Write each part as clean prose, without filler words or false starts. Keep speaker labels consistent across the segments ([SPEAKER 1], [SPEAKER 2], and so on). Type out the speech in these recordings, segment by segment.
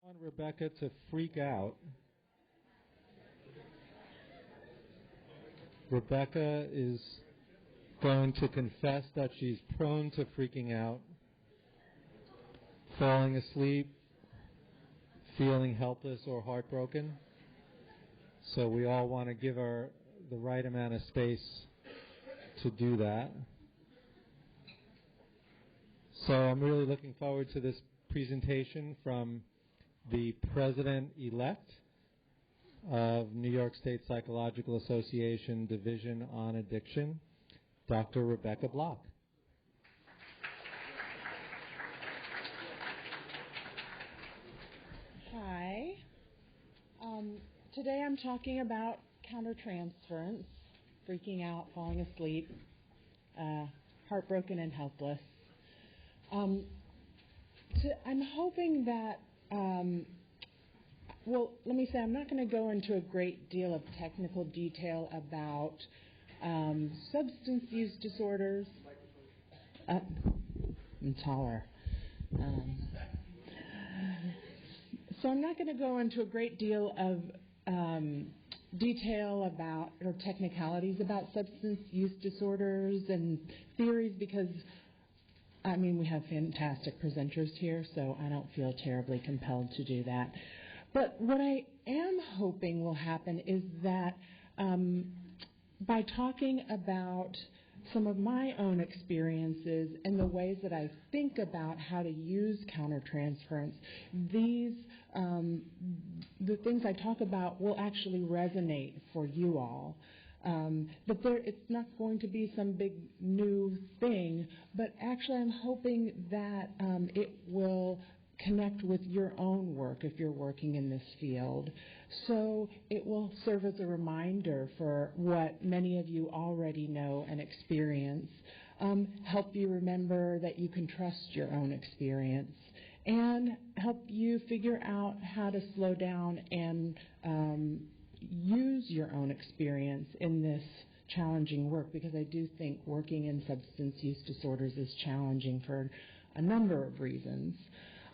[SPEAKER 1] want Rebecca to freak out. Rebecca is going to confess that she's prone to freaking out, falling asleep, feeling helpless or heartbroken. So we all want to give her the right amount of space to do that. So I'm really looking forward to this presentation from the President-elect of New York State Psychological Association Division on Addiction, Dr. Rebecca Block.
[SPEAKER 2] Hi. Today I'm talking about countertransference, freaking out, falling asleep, heartbroken and helpless. I'm hoping that, let me say I'm not going to go into a great deal of technical detail about substance use disorders. I'm taller. So I'm not going to go into a great deal of detail about or technicalities about substance use disorders and theories because, we have fantastic presenters here, so I don't feel terribly compelled to do that. But what I am hoping will happen is that by talking about some of my own experiences and the ways that I think about how to use countertransference, the things I talk about will actually resonate for you all. But it's not going to be some big new thing, but actually I'm hoping that it will connect with your own work if you're working in this field. So it will serve as a reminder for what many of you already know and experience, help you remember that you can trust your own experience, and help you figure out how to slow down and use your own experience in this challenging work, because I do think working in substance use disorders is challenging for a number of reasons.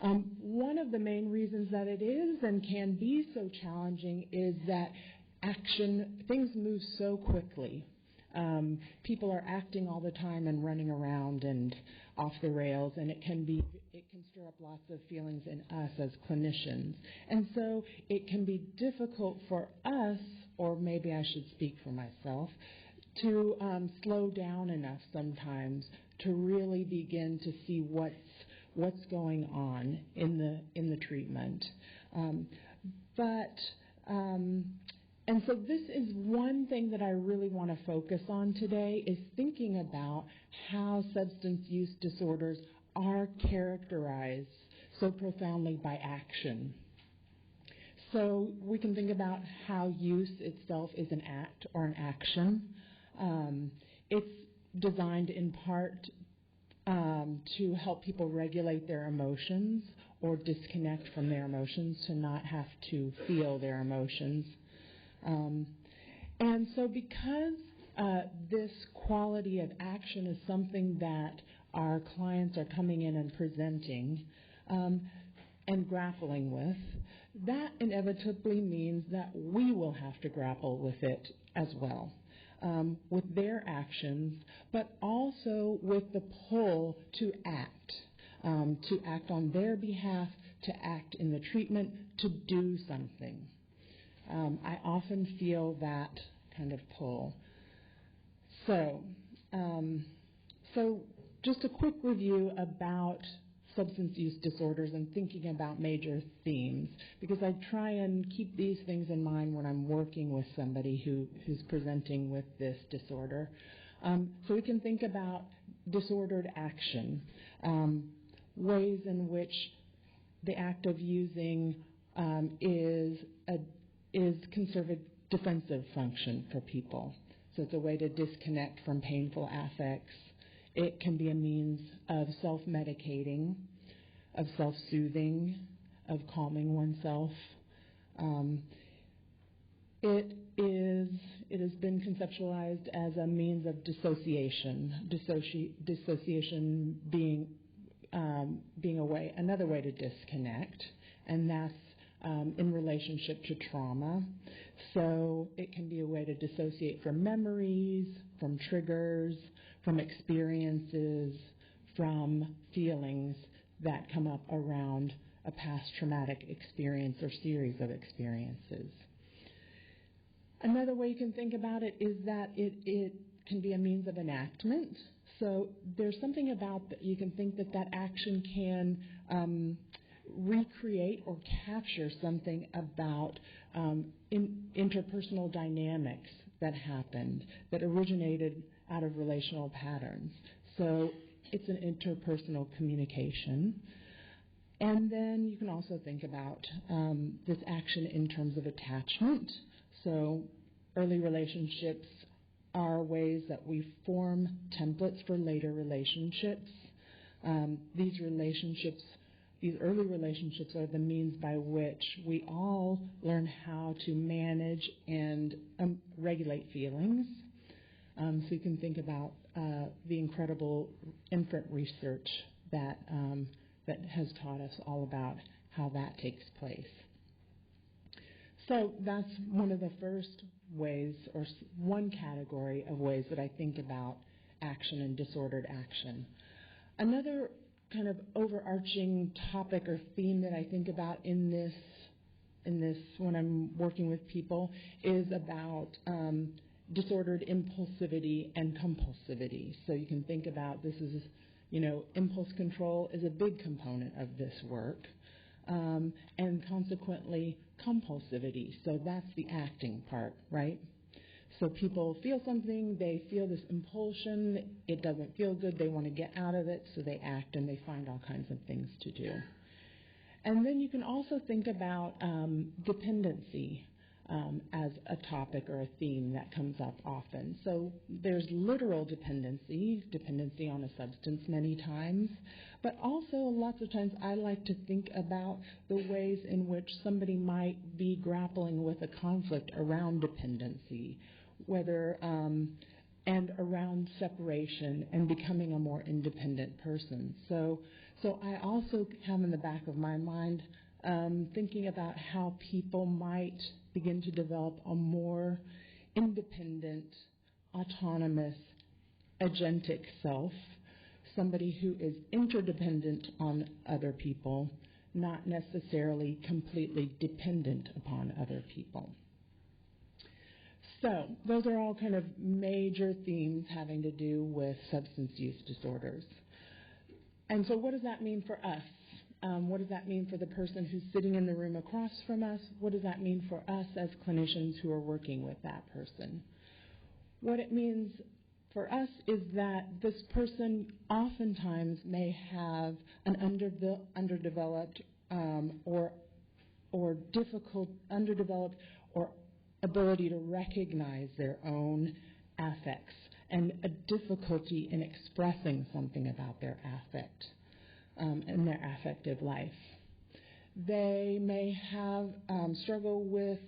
[SPEAKER 2] One of the main reasons that it is and can be so challenging is that things move so quickly. People are acting all the time and running around and off the rails, and it can stir up lots of feelings in us as clinicians. And so it can be difficult for us, or maybe I should speak for myself, to slow down enough sometimes to really begin to see what's going on in the treatment. And so this is one thing that I really want to focus on today, is thinking about how substance use disorders are characterized so profoundly by action. So we can think about how use itself is an act or an action. It's designed in part to help people regulate their emotions or disconnect from their emotions, to not have to feel their emotions. And so because this quality of action is something that our clients are coming in and presenting and grappling with, that inevitably means that we will have to grapple with it as well. With their actions, but also with the pull to act on their behalf, to act in the treatment, to do something. I often feel that kind of pull. So just a quick review about substance use disorders and thinking about major themes, because I try and keep these things in mind when I'm working with somebody who's presenting with this disorder. So we can think about disordered action, ways in which the act of using is conservative defensive function for people. So it's a way to disconnect from painful affects. It can be a means of self-medicating, of self-soothing, of calming oneself. It has been conceptualized as a means of dissociation. Dissociation being another way to disconnect, and that's in relationship to trauma. So it can be a way to dissociate from memories, from triggers, from experiences, from feelings that come up around a past traumatic experience or series of experiences. Another way you can think about it is that it can be a means of enactment. So there's something about that you can think that action can recreate or capture something about interpersonal dynamics that happened, that originated out of relational patterns. So it's an interpersonal communication. And then you can also think about this action in terms of attachment. So early relationships are ways that we form templates for later relationships. These early relationships are the means by which we all learn how to manage and regulate feelings. So you can think about the incredible infant research that has taught us all about how that takes place. So that's one of the first ways, or one category of ways that I think about action and disordered action. Another kind of overarching topic or theme that I think about in this when I'm working with people is about disordered impulsivity and compulsivity. So you can think about this is, impulse control is a big component of this work, and consequently compulsivity. So that's the acting part, right? So people feel something, they feel this impulsion, it doesn't feel good, they want to get out of it, so they act and they find all kinds of things to do. And then you can also think about dependency as a topic or a theme that comes up often. So there's literal dependency on a substance many times, but also lots of times I like to think about the ways in which somebody might be grappling with a conflict around dependency, whether and around separation and becoming a more independent person. So I also have in the back of my mind thinking about how people might begin to develop a more independent, autonomous, agentic self, somebody who is interdependent on other people, not necessarily completely dependent upon other people. So those are all kind of major themes having to do with substance use disorders. And so what does that mean for us? What does that mean for the person who's sitting in the room across from us? What does that mean for us as clinicians who are working with that person? What it means for us is that this person oftentimes may have an underdeveloped ability to recognize their own affects and a difficulty in expressing something about their affect in their affective life. They may have struggle with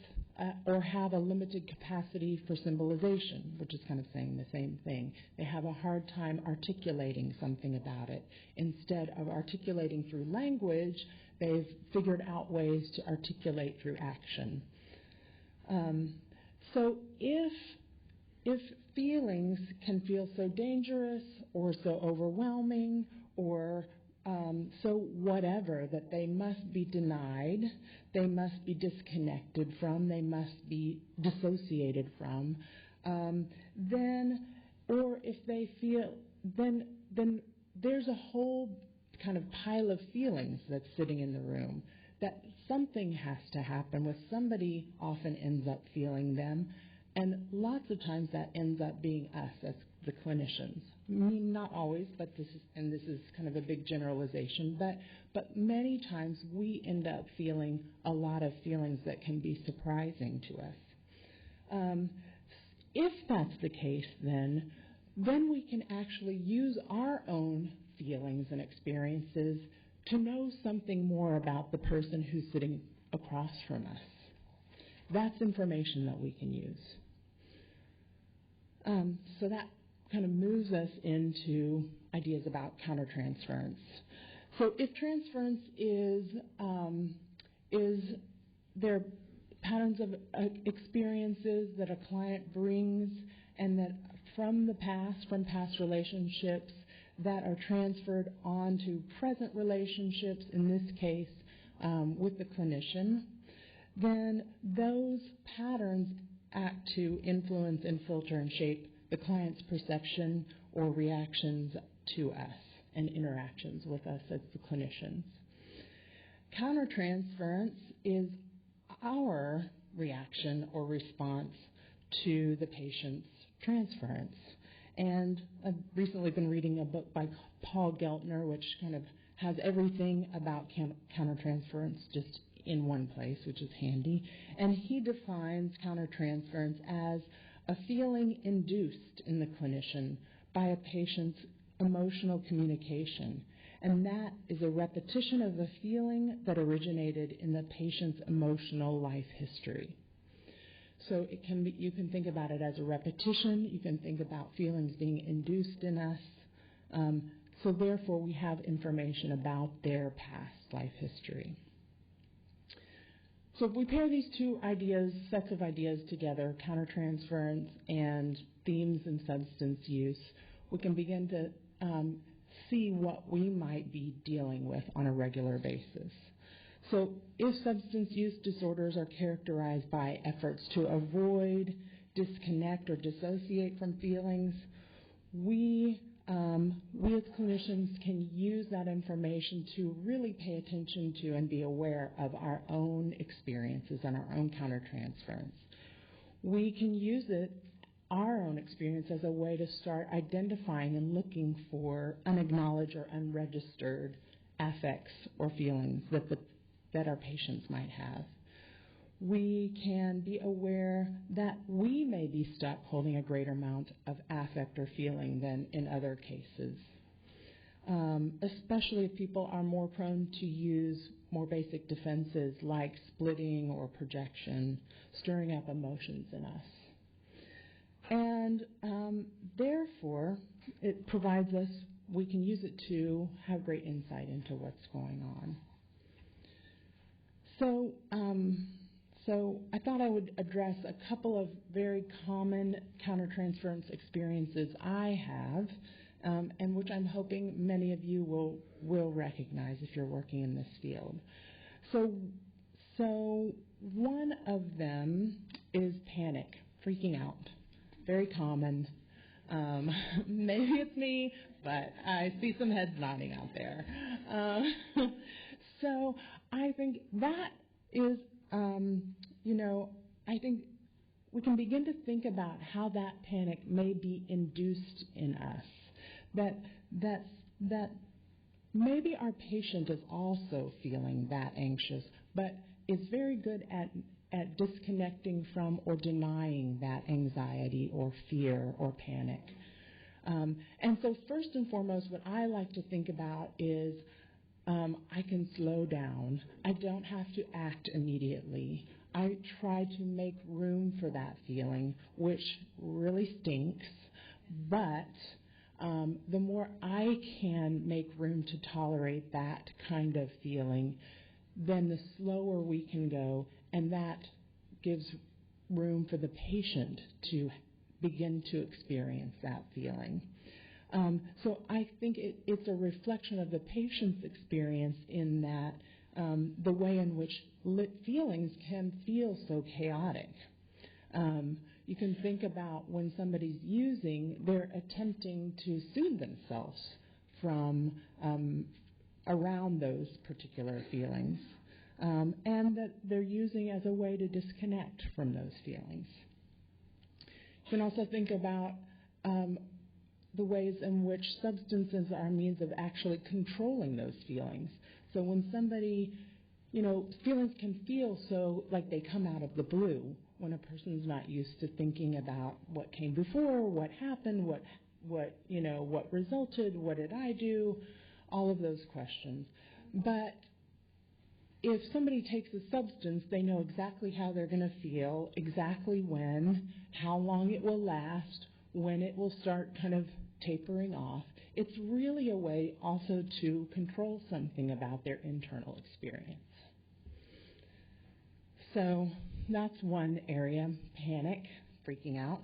[SPEAKER 2] or have a limited capacity for symbolization, which is kind of saying the same thing. They have a hard time articulating something about it. Instead of articulating through language, they've figured out ways to articulate through action. So if feelings can feel so dangerous or so overwhelming or so whatever that they must be denied, they must be disconnected from, they must be dissociated from, then there's a whole kind of pile of feelings that's sitting in the room that something has to happen with. Somebody often ends up feeling them, and lots of times that ends up being us as the clinicians. I mean, not always, but this is kind of a big generalization, but many times we end up feeling a lot of feelings that can be surprising to us. If that's the case, then we can actually use our own feelings and experiences to know something more about the person who's sitting across from us. That's information that we can use. So that kind of moves us into ideas about countertransference. So if transference is they're patterns of experiences that a client brings and that from past relationships that are transferred onto present relationships, in this case with the clinician, then those patterns act to influence and filter and shape the client's perception or reactions to us and interactions with us as the clinicians. Countertransference is our reaction or response to the patient's transference. And I've recently been reading a book by Paul Geltner, which kind of has everything about countertransference just in one place, which is handy. And he defines countertransference as a feeling induced in the clinician by a patient's emotional communication. And that is a repetition of a feeling that originated in the patient's emotional life history. So it can be, you can think about it as a repetition. You can think about feelings being induced in us. So therefore, we have information about their past life history. So if we pair these two sets of ideas together, countertransference and themes and substance use, we can begin to see what we might be dealing with on a regular basis. So if substance use disorders are characterized by efforts to avoid, disconnect, or dissociate from feelings, we as clinicians can use that information to really pay attention to and be aware of our own experiences and our own countertransference. We can use our own experience as a way to start identifying and looking for unacknowledged or unregistered affects or feelings that our patients might have. We can be aware that we may be stuck holding a greater amount of affect or feeling than in other cases, especially if people are more prone to use more basic defenses like splitting or projection, stirring up emotions in us. And therefore, it provides us, we can use it to have great insight into what's going on. So I thought I would address a couple of very common countertransference experiences I have, and which I'm hoping many of you will recognize if you're working in this field. So one of them is panic, freaking out. Very common. Maybe it's me, but I see some heads nodding out there. So I think that is, I think we can begin to think about how that panic may be induced in us. That maybe our patient is also feeling that anxious, but is very good at disconnecting from or denying that anxiety or fear or panic. And so first and foremost, what I like to think about is I can slow down. I don't have to act immediately. I try to make room for that feeling, which really stinks, but the more I can make room to tolerate that kind of feeling, then the slower we can go, and that gives room for the patient to begin to experience that feeling. So I think it's a reflection of the patient's experience in that the way in which feelings can feel so chaotic. You can think about when somebody's using, they're attempting to soothe themselves from around those particular feelings, and that they're using as a way to disconnect from those feelings. You can also think about the ways in which substances are a means of actually controlling those feelings. So when somebody, feelings can feel so like they come out of the blue when a person's not used to thinking about what came before, what happened, what resulted, what did I do, all of those questions. But if somebody takes a substance, they know exactly how they're going to feel, exactly when, how long it will last, when it will start kind of tapering off. It's really a way also to control something about their internal experience. So that's one area, panic, freaking out.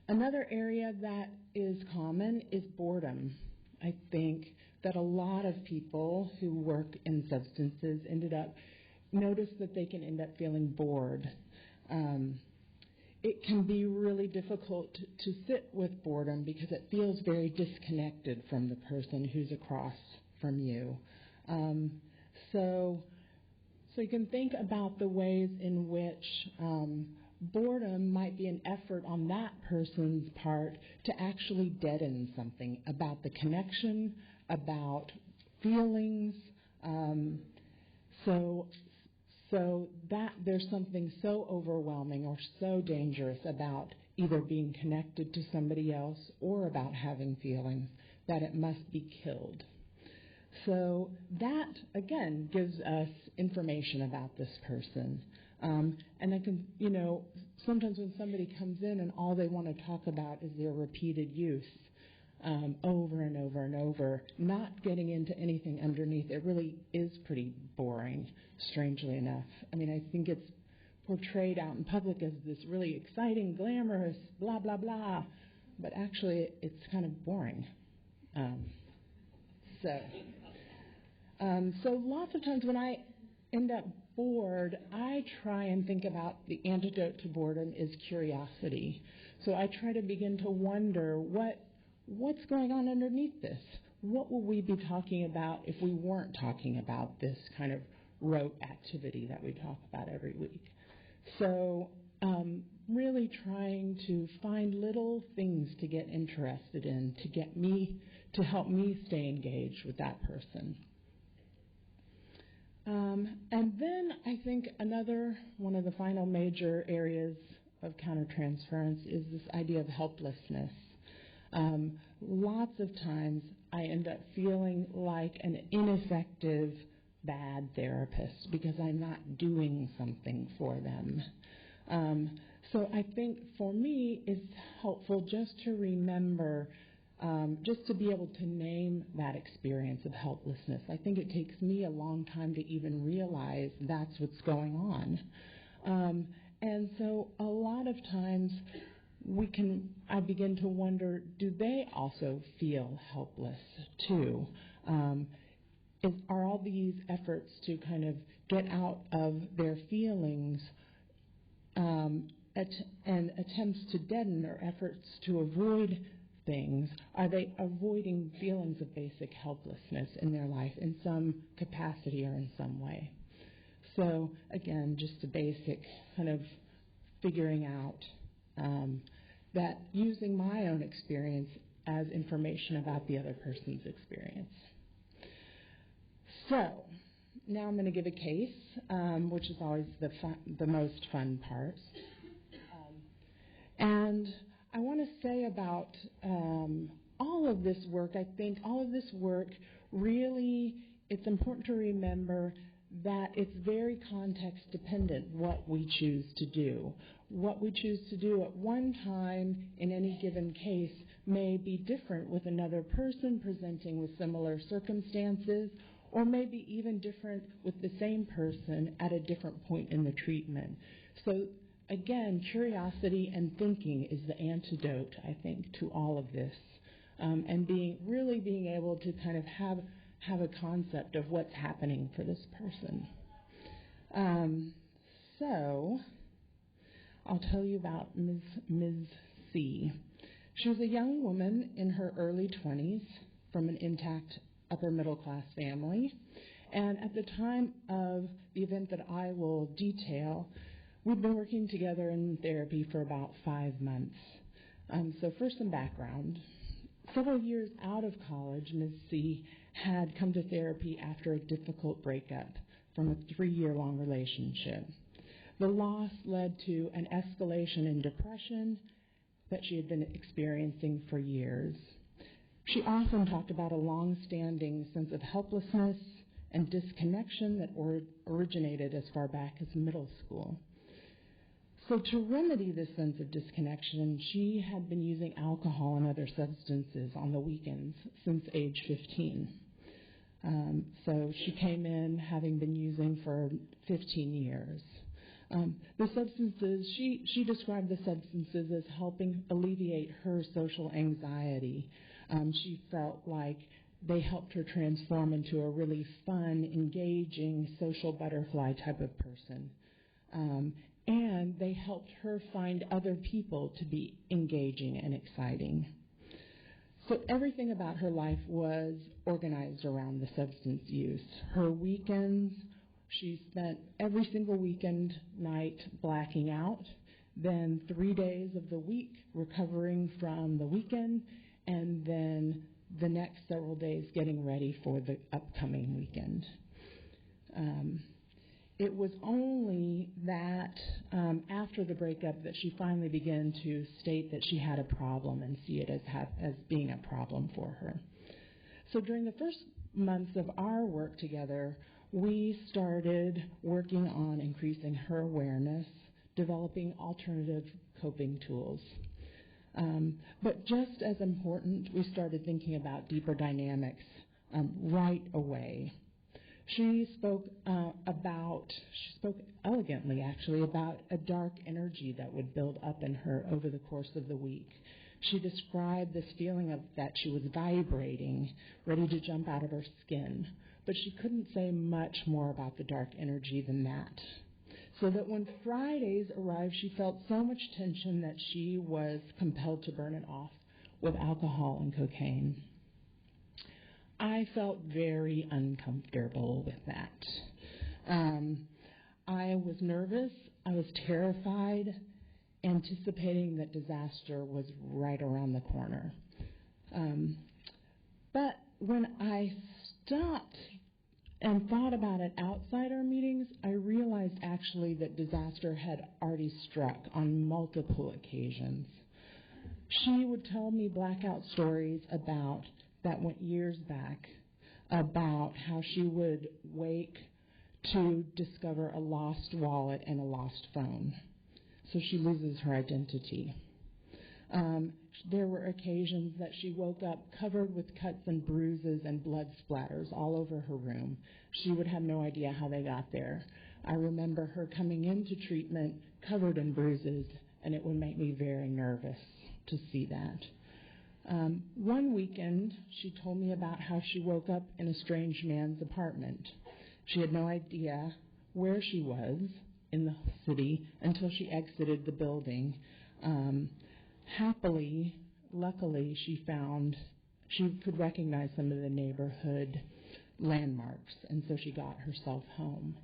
[SPEAKER 2] Another area that is common is boredom. I think that a lot of people who work in substances notice that they can end up feeling bored. It can be really difficult to sit with boredom because it feels very disconnected from the person who's across from you. So you can think about the ways in which boredom might be an effort on that person's part to actually deaden something about the connection, about feelings. So that there's something so overwhelming or so dangerous about either being connected to somebody else or about having feelings that it must be killed. So that, again, gives us information about this person. And I can, sometimes when somebody comes in and all they want to talk about is their repeated use over and over and over, not getting into anything underneath, it really is pretty boring, strangely enough. I mean, I think it's portrayed out in public as this really exciting, glamorous, blah, blah, blah, but actually it's kind of boring. So lots of times when I end up bored, I try and think about the antidote to boredom is curiosity. So I try to begin to wonder what's going on underneath this? What will we be talking about if we weren't talking about this kind of rote activity that we talk about every week? So really trying to find little things to get interested in, to help me stay engaged with that person. And then I think one of the final major areas of countertransference is this idea of helplessness. Lots of times I end up feeling like an ineffective, bad therapist because I'm not doing something for them. So I think for me it's helpful just to remember, just to be able to name that experience of helplessness. I think it takes me a long time to even realize that's what's going on. And so a lot of times I begin to wonder, do they also feel helpless too? Are all these efforts to kind of get out of their feelings and attempts to deaden or efforts to avoid things, are they avoiding feelings of basic helplessness in their life in some capacity or in some way? So again, just a basic kind of figuring out that using my own experience as information about the other person's experience. So now I'm going to give a case, which is always the most fun part. And I want to say about all of this work, I think all of this work really, it's important to remember that it's very context dependent what we choose to do. What we choose to do at one time in any given case may be different with another person presenting with similar circumstances, or maybe even different with the same person at a different point in the treatment. So again, curiosity and thinking is the antidote, I think, to all of this, and being able to kind of have a concept of what's happening for this person. So I'll tell you about Ms. C. She was a young woman in her early 20s from an intact upper middle class family. And at the time of the event that I will detail, we'd been working together in therapy for about 5 months. So first some background. Several years out of college, Ms. C had come to therapy after a difficult breakup from a 3-year-long relationship. The loss led to an escalation in depression that she had been experiencing for years. She often talked about a long-standing sense of helplessness and disconnection that originated as far back as middle school. So to remedy this sense of disconnection, she had been using alcohol and other substances on the weekends since age 15. So she came in having been using for 15 years. The substances, she described the substances as helping alleviate her social anxiety. She felt like they helped her transform into a really fun, engaging, social butterfly type of person. And they helped her find other people to be engaging and exciting. So everything about her life was organized around the substance use. Her weekends, she spent every single weekend night blacking out, then 3 days of the week recovering from the weekend, and then the next several days getting ready for the upcoming weekend. It was only that after the breakup that she finally began to state that she had a problem and see it as being a problem for her. So during the first months of our work together, we started working on increasing her awareness, developing alternative coping tools. But just as important, we started thinking about deeper dynamics right away. She spoke elegantly, actually, about a dark energy that would build up in her over the course of the week. She described this feeling of that she was vibrating, ready to jump out of her skin. But she couldn't say much more about the dark energy than that. So that when Fridays arrived, she felt so much tension that she was compelled to burn it off with alcohol and cocaine. I felt very uncomfortable with that. I was nervous. I was terrified, anticipating that disaster was right around the corner. But when I stopped and thought about it outside our meetings, I realized actually that disaster had already struck on multiple occasions. She would tell me blackout stories that went years back, about how she would wake to discover a lost wallet and a lost phone. So she loses her identity. There were occasions that she woke up covered with cuts and bruises and blood splatters all over her room. She would have no idea how they got there. I remember her coming into treatment covered in bruises, and it would make me very nervous to see that. One weekend, she told me about how she woke up in a strange man's apartment. She had no idea where she was in the city until she exited the building. Happily, luckily, she could recognize some of the neighborhood landmarks, and so she got herself home.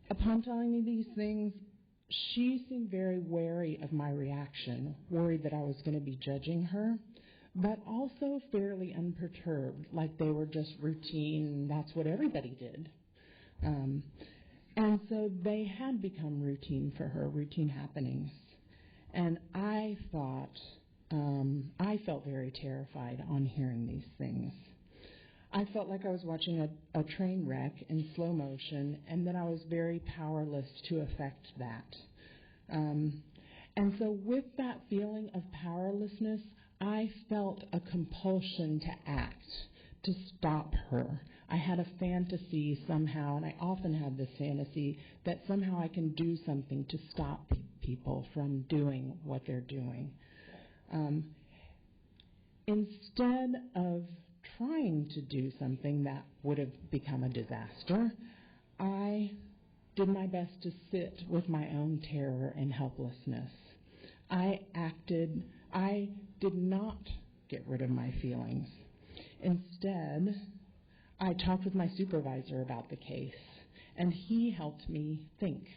[SPEAKER 2] Upon telling me these things, she seemed very wary of my reaction, worried that I was going to be judging her, but also fairly unperturbed, like they were just routine, that's what everybody did. And so they had become routine for her, routine happenings. And I felt very terrified on hearing these things. I felt like I was watching a train wreck in slow motion, and that I was very powerless to affect that. And so with that feeling of powerlessness, I felt a compulsion to act, to stop her. I had a fantasy somehow, and I often have this fantasy, that somehow I can do something to stop people from doing what they're doing. Instead of trying to do something that would have become a disaster, I did my best to sit with my own terror and helplessness. I did not get rid of my feelings. Instead, I talked with my supervisor about the case, and he helped me think.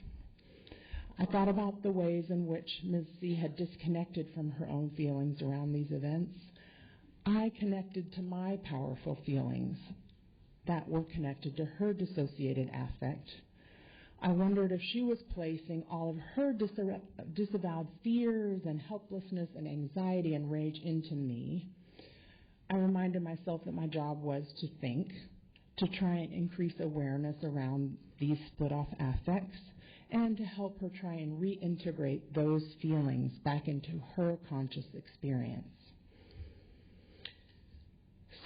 [SPEAKER 2] I thought about the ways in which Ms. C had disconnected from her own feelings around these events. I connected to my powerful feelings that were connected to her dissociated affect. I wondered if she was placing all of her disavowed fears and helplessness and anxiety and rage into me. I reminded myself that my job was to think, to try and increase awareness around these split-off affects, and to help her try and reintegrate those feelings back into her conscious experience.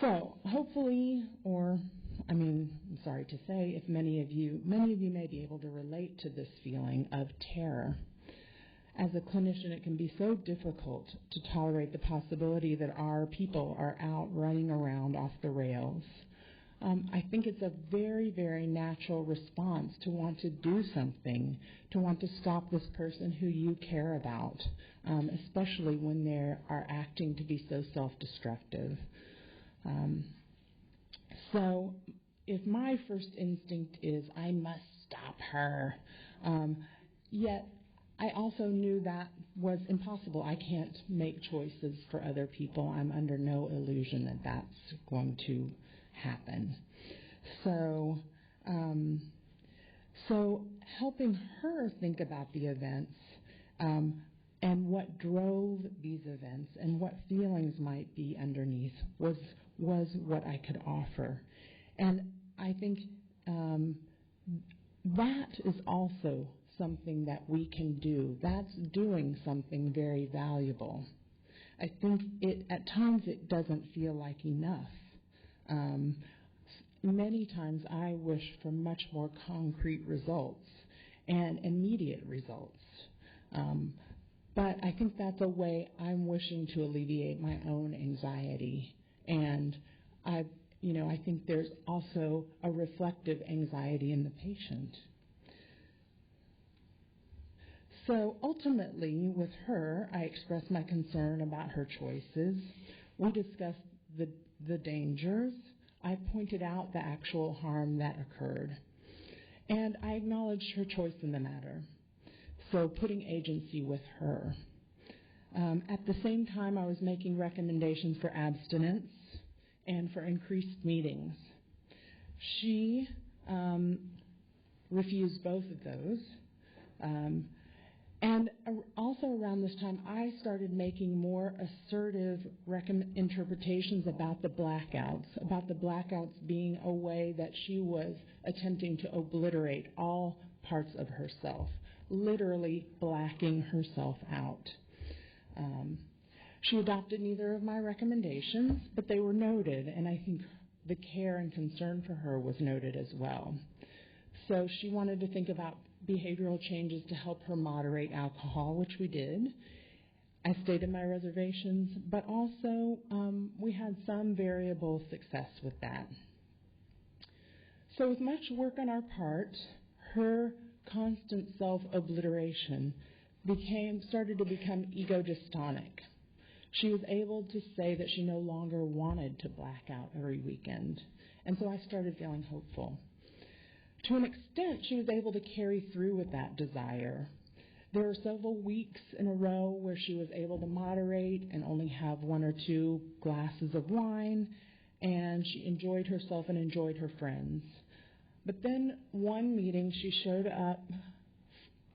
[SPEAKER 2] So, hopefully, or I'm sorry to say, if many of you may be able to relate to this feeling of terror. As a clinician, it can be so difficult to tolerate the possibility that our people are out running around off the rails. I think it's a very, very natural response to want to do something, to want to stop this person who you care about, especially when they are acting to be so self-destructive. So if my first instinct is, I must stop her, yet I also knew that was impossible. I can't make choices for other people. I'm under no illusion that that's going to happen. So helping her think about the events and what drove these events and what feelings might be underneath was what I could offer. And I think that is also something that we can do. That's doing something very valuable. I think at times it doesn't feel like enough. Many times I wish for much more concrete results and immediate results. But I think that's a way I'm wishing to alleviate my own anxiety. And I think there's also a reflective anxiety in the patient. So ultimately, with her, I expressed my concern about her choices. We discussed the dangers. I pointed out the actual harm that occurred. And I acknowledged her choice in the matter. So putting agency with her. At the same time, I was making recommendations for abstinence and for increased meetings. She refused both of those. And also around this time, I started making more assertive interpretations about the blackouts being a way that she was attempting to obliterate all parts of herself, literally blacking herself out. She adopted neither of my recommendations, but they were noted, and I think the care and concern for her was noted as well. So she wanted to think about behavioral changes to help her moderate alcohol, which we did. I stated my reservations, but also we had some variable success with that. So with much work on our part, her constant self-obliteration started to become ego-dystonic. She was able to say that she no longer wanted to black out every weekend, and so I started feeling hopeful. To an extent, she was able to carry through with that desire. There were several weeks in a row where she was able to moderate and only have 1 or 2 glasses of wine, and she enjoyed herself and enjoyed her friends. But then one meeting, she showed up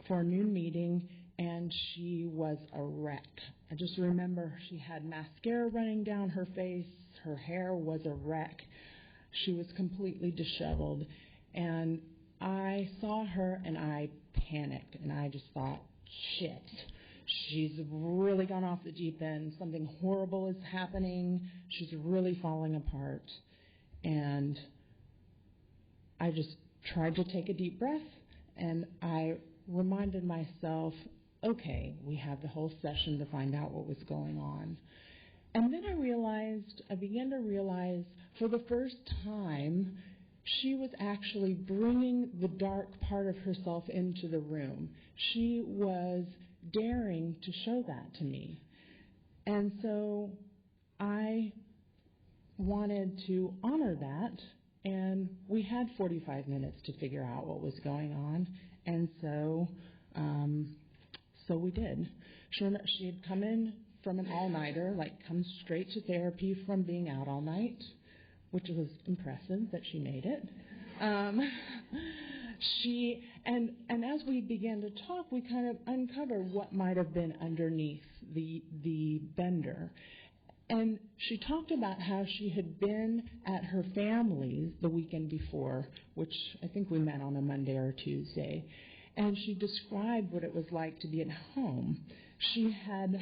[SPEAKER 2] for a noon meeting, and she was a wreck. I just remember she had mascara running down her face. Her hair was a wreck. She was completely disheveled. And I saw her and I panicked, and I just thought, shit, she's really gone off the deep end. Something horrible is happening. She's really falling apart. And I just tried to take a deep breath, and I reminded myself, okay, we have the whole session to find out what was going on. And then I began to realize for the first time, she was actually bringing the dark part of herself into the room. She was daring to show that to me. And so I wanted to honor that, and we had 45 minutes to figure out what was going on, and so we did. She had come in from an all-nighter, come straight to therapy from being out all night, which was impressive that she made it. And as we began to talk, we kind of uncovered what might have been underneath the bender. And she talked about how she had been at her family's the weekend before, which I think we met on a Monday or Tuesday. And she described what it was like to be at home. She had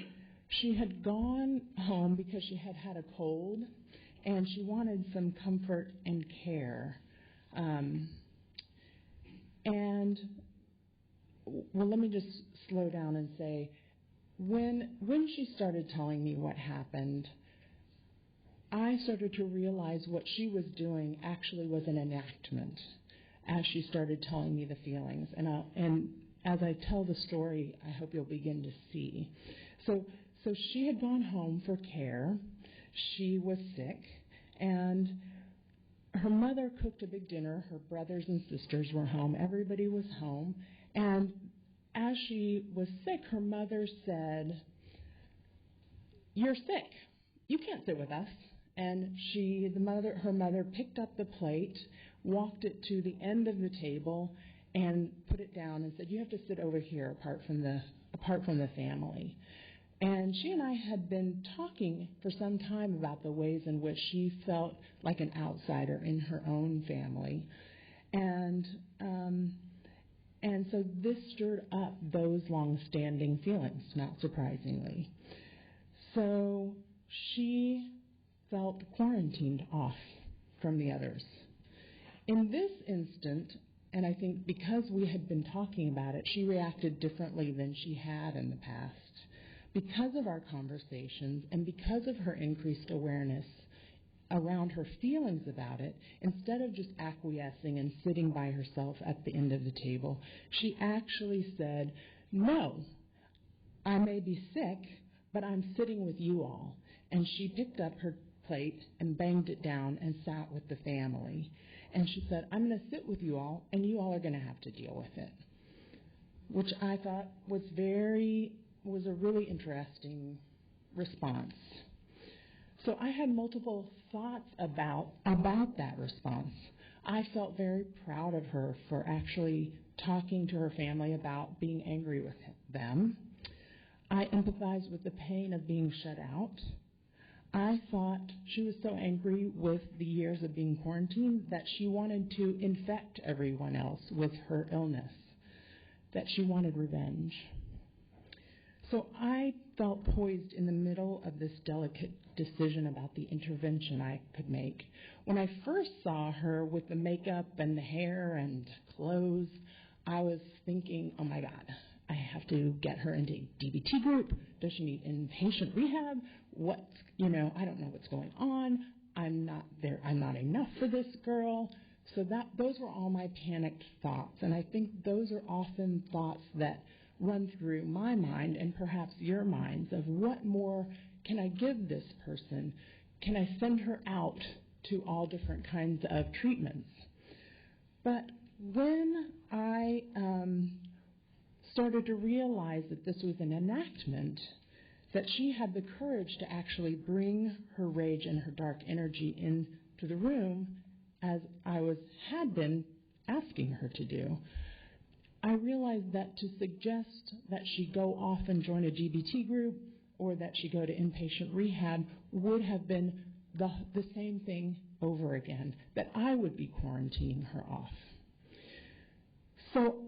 [SPEAKER 2] gone home because she had had a cold, and she wanted some comfort and care. And, well, let me just slow down and say, when she started telling me what happened, I started to realize what she was doing actually was an enactment as she started telling me the feelings. And as I tell the story, I hope you'll begin to see. So she had gone home for care. She was sick, and her mother cooked a big dinner. Her brothers and sisters were home. Everybody was home. And as she was sick, her mother said, "You're sick. You can't sit with us." And her mother picked up the plate, walked it to the end of the table, and put it down and said, "You have to sit over here apart from the family." And she and I had been talking for some time about the ways in which she felt like an outsider in her own family. And so this stirred up those long-standing feelings, not surprisingly. So she felt quarantined off from the others. In this instant, and I think because we had been talking about it, she reacted differently than she had in the past. Because of our conversations and because of her increased awareness around her feelings about it, instead of just acquiescing and sitting by herself at the end of the table, she actually said, "No, I may be sick, but I'm sitting with you all." And she picked up her plate and banged it down and sat with the family. And she said, "I'm going to sit with you all, and you all are going to have to deal with it," which I thought was a really interesting response. So I had multiple thoughts about that response. I felt very proud of her for actually talking to her family about being angry with them. I empathized with the pain of being shut out. I thought she was so angry with the years of being quarantined that she wanted to infect everyone else with her illness, that she wanted revenge. So I felt poised in the middle of this delicate decision about the intervention I could make. When I first saw her with the makeup and the hair and clothes, I was thinking, oh my God, I have to get her into a DBT group. Does she need inpatient rehab? I don't know what's going on. I'm not enough for this girl. So those were all my panicked thoughts. And I think those are often thoughts that run through my mind and perhaps your minds of what more can I give this person? Can I send her out to all different kinds of treatments? But when I started to realize that this was an enactment, that she had the courage to actually bring her rage and her dark energy into the room as I had been asking her to do, I realized that to suggest that she go off and join a GBT group or that she go to inpatient rehab would have been the same thing over again, that I would be quarantining her off. So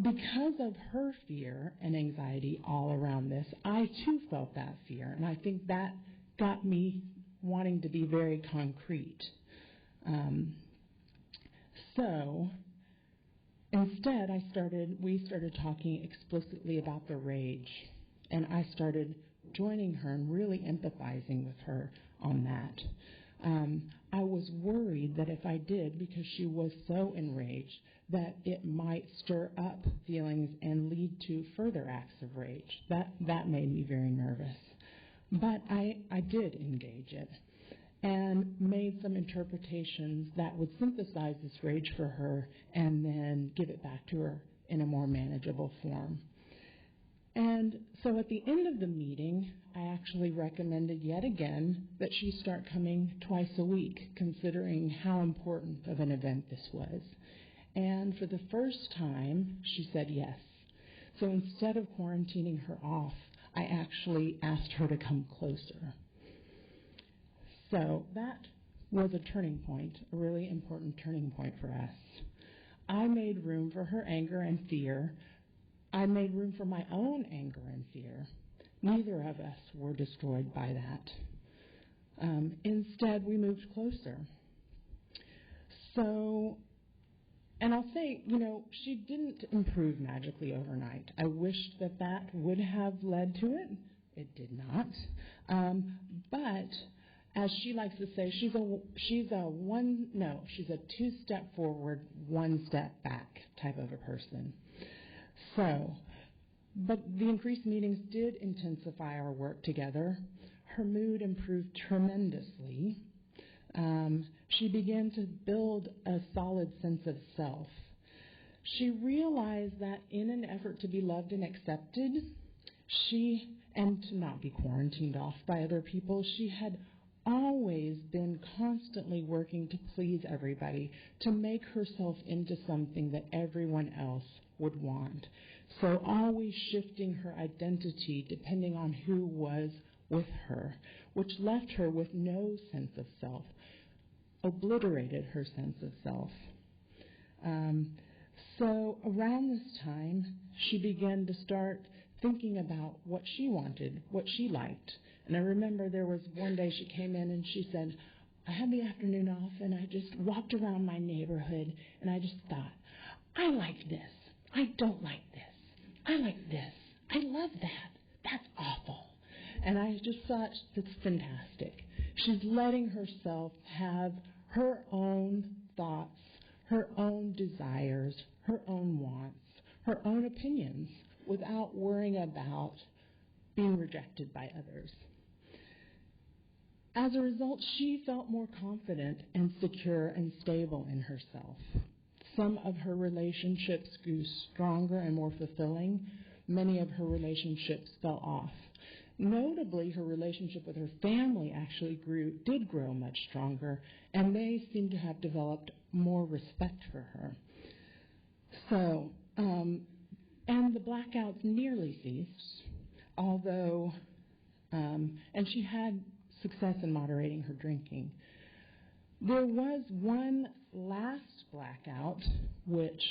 [SPEAKER 2] because of her fear and anxiety all around this, I too felt that fear, and I think that got me wanting to be very concrete. So instead, we started talking explicitly about the rage, and I started joining her and really empathizing with her on that. I was worried that if I did, because she was so enraged, that it might stir up feelings and lead to further acts of rage. That made me very nervous. But I did engage it and made some interpretations that would synthesize this rage for her and then give it back to her in a more manageable form. And so at the end of the meeting, I actually recommended yet again that she start coming twice a week, considering how important of an event this was. And for the first time, she said yes. So instead of quarantining her off, I actually asked her to come closer. So that was a turning point, a really important turning point for us. I made room for her anger and fear. I made room for my own anger and fear. Neither of us were destroyed by that. Instead, we moved closer. So And I'll say, she didn't improve magically overnight. I wished that would have led to it. It did not. But as she likes to say, she's a two-step forward, one step back type of a person. But the increased meetings did intensify our work together. Her mood improved tremendously. She began to build a solid sense of self. She realized that in an effort to be loved and accepted, and to not be quarantined off by other people, she had always been constantly working to please everybody, to make herself into something that everyone else would want. So always shifting her identity depending on who was with her, which left her with no sense of self, obliterated her sense of self. So around this time, she began to start thinking about what she wanted, what she liked. And I remember there was one day she came in and she said, I had the afternoon off and I just walked around my neighborhood and I just thought, I like this. I don't like this. I like this. I love that. That's awful. And I just thought, that's fantastic. She's letting herself have her own thoughts, her own desires, her own wants, her own opinions, without worrying about being rejected by others. As a result, she felt more confident and secure and stable in herself. Some of her relationships grew stronger and more fulfilling. Many of her relationships fell off. Notably, her relationship with her family actually did grow much stronger, and they seem to have developed more respect for her. So, and the blackouts nearly ceased, although, and she had success in moderating her drinking. There was one last blackout which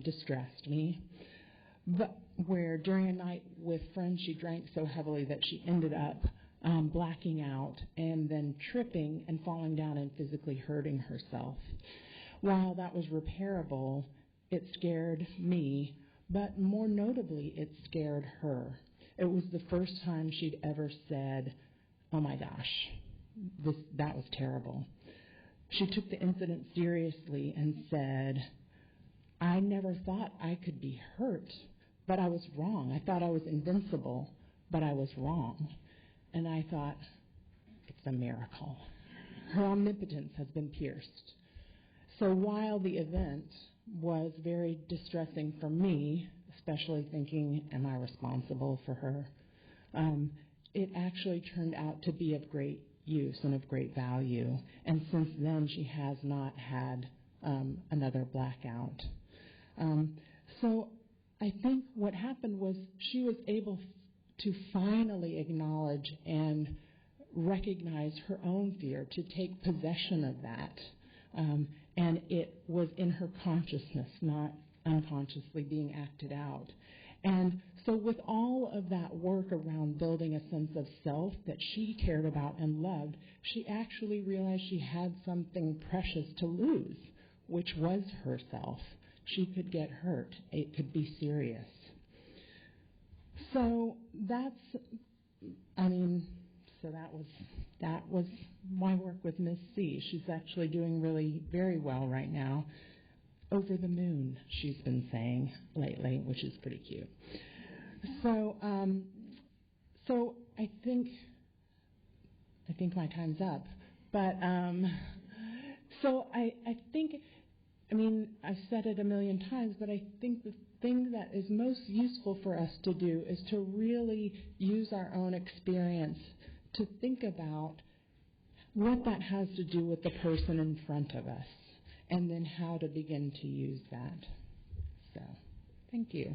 [SPEAKER 2] distressed me, but where during a night with friends she drank so heavily that she ended up blacking out and then tripping and falling down and physically hurting herself. While that was repairable, it scared me, but more notably, it scared her. It was the first time she'd ever said, oh my gosh, that was terrible. She took the incident seriously and said, I never thought I could be hurt, but I was wrong. I thought I was invincible, but I was wrong. And I thought, it's a miracle. Her omnipotence has been pierced. So while the event was very distressing for me, especially thinking, am I responsible for her? It actually turned out to be of great use and of great value. And since then, she has not had another blackout. So I think what happened was she was able to finally acknowledge and recognize her own fear, to take possession of that. And it was in her consciousness, not unconsciously being acted out. And so with all of that work around building a sense of self that she cared about and loved, she actually realized she had something precious to lose, which was herself. She could get hurt. It could be serious. So that was my work with Miss C. She's actually doing really very well right now. Over the moon, she's been saying lately, which is pretty cute. So I think my time's up. But so I think, I've said it a million times, but I think the thing that is most useful for us to do is to really use our own experience to think about what that has to do with the person in front of us, and then how to begin to use that. So, thank you.